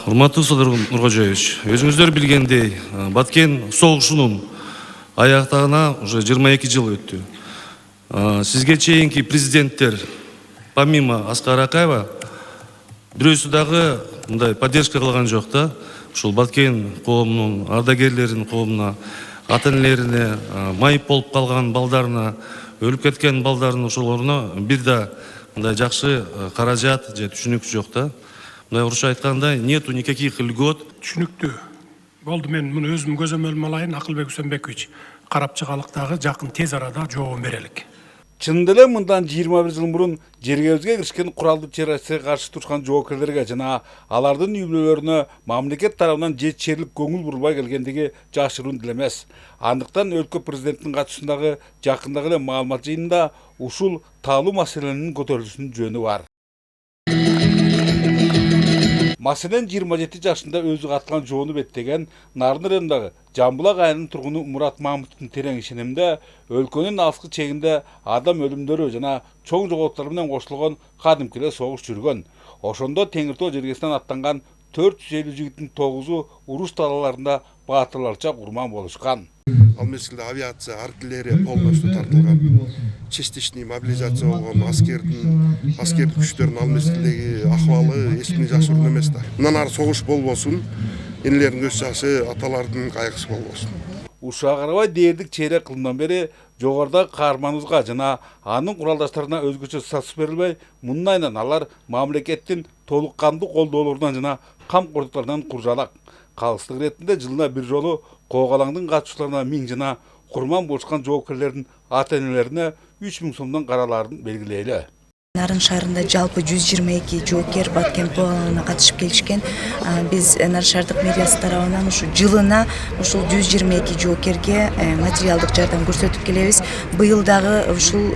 Урматтуу Садыр Нуркожоевич, өзүңүздөр билгендей, Баткен согушунун аяктагына уже 22 жыл өттү. Сизге чейинки президенттер, помимо Аскара Акаева, бирөөсү дагы мындай поддержка кылган жок да. Ушул Баткен коомунун, ардагерлеринин коомуна, ата-энелерине, майып болуп калган балдарына, өлүп кеткен балдардын ошолоруна бир да мындай жакшы каражат же түшүнүк жок да. Мындай орусча айтканда, нету никаких льгот. Түшүнүктүү. Болду, мен муну өзүм көзөмөлүм алайын, Акылбек Үсөнбекович карапчыгалыктагы жакын тез арада жообун берелик. Чындап эле мындан 21 жыл мурун жергебизге киришкен куралдуу террорistке каршы турушкан жоокерлерге жана алардын үй бүлөлөрүнө мамлекет тарабынан жетишерлик көңүл бурулбай келгендиги жашыруун деле эмес. Андыктан өлкө президентинин катышуусундагы жакындагы эле маалымат жыйынында ушул таалуу маселенин көтөрүлүшүнүн жөнү бар. Маселен 27 жашында өзү катылган жоону беттеген Нарын районундагы Жамбулак айылынын тургуну Мурат Мамытовдун терең ишенимде өлкөнүн алыскы чегинде адам өлүмдөрү жана чоң жоготуулар менен кошулгон кадимки эле согуш жүргөн. Ошондо Теңир Тоо жергесинен аттанган 450 жигиттин 9-у уруш талааларында баатырларча курман болушкан. Ал мезгилде авиация, артиллерия полностью тартылган. Частичный мобилизация болгон аскердик күчтөрдүн ал мезгилдеги акыбалы эч кимге жакшы эмес да. Мындан ары согуш болбосун, энелердин көз жашы, аталардын кайгысы болбосун. Ушуга карабай дээрлик чейрек кылымдан бери жогорудагы каарманыбызга жана анын куралдаштарына өзгөчө статус берилбей, мунун айынан алар мамлекеттин толук кандуу колдоолорунан жана камкордуктарынан куржалак. Калыстык иретинде жылына бир жолу Коогалаңдын катышууларына 1000 жана курман болушкан жоокерлердин ата-энелерине 3000 сомдон караларын белгилейли. Нарын шаарында жалпы 122 жоокер Баткен Коогалаңына катышып келишкен. Биз Нарын шаардык мэриясы тарабынан ушу жылына ушул 122 жоокерге материалдык жардам көрсөтүп келебиз. Быйыл дагы ушул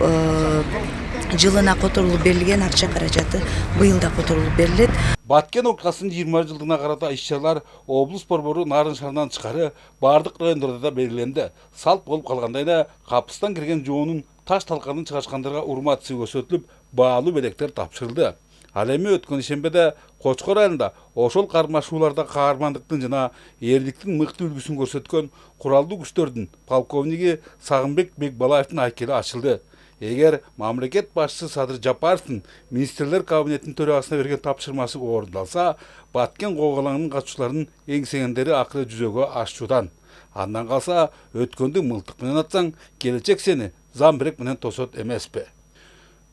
жылына которулуп берилген акча каражаты быйыл да которулуп берилет. Баткен окуясынын 20 жылдыгына карата иш-чаралар облус борбору Нарын шаарынан тышкары бардык райондордо да белгиленди. Салт болуп калгандай эле капыстан кирген жоонун таш талканын чыгашкандарга урмат көрсөтүлүп, баалуу белектер тапшырылды. Ал эми өткөн ишембеде Кочкор айылында ошол кармашууларда каармандыктын жана эрликтин мыкты үлгүсүн көрсөткөн куралдуу күчтөрдүн полковниги Сагынбек Бекбалаевдин айкели ачылды. Эгер мамлекет башчысы Садыр Жапаровдун министрлер кабинетинин төрагасына берген тапшырмасы орундалса, Баткен Коогалаңынын катышууларынын эңсегендери акыры жүзөгө ашчудан. Андан калса, өткөндү мылтык менен атсаң, келечек сени замбирек менен тосот эмеспи.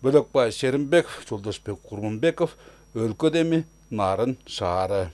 Бөлөкбай Шеримбеков, Жолдошбек Курманбеков, Өлкө Деми, Нарын шаары.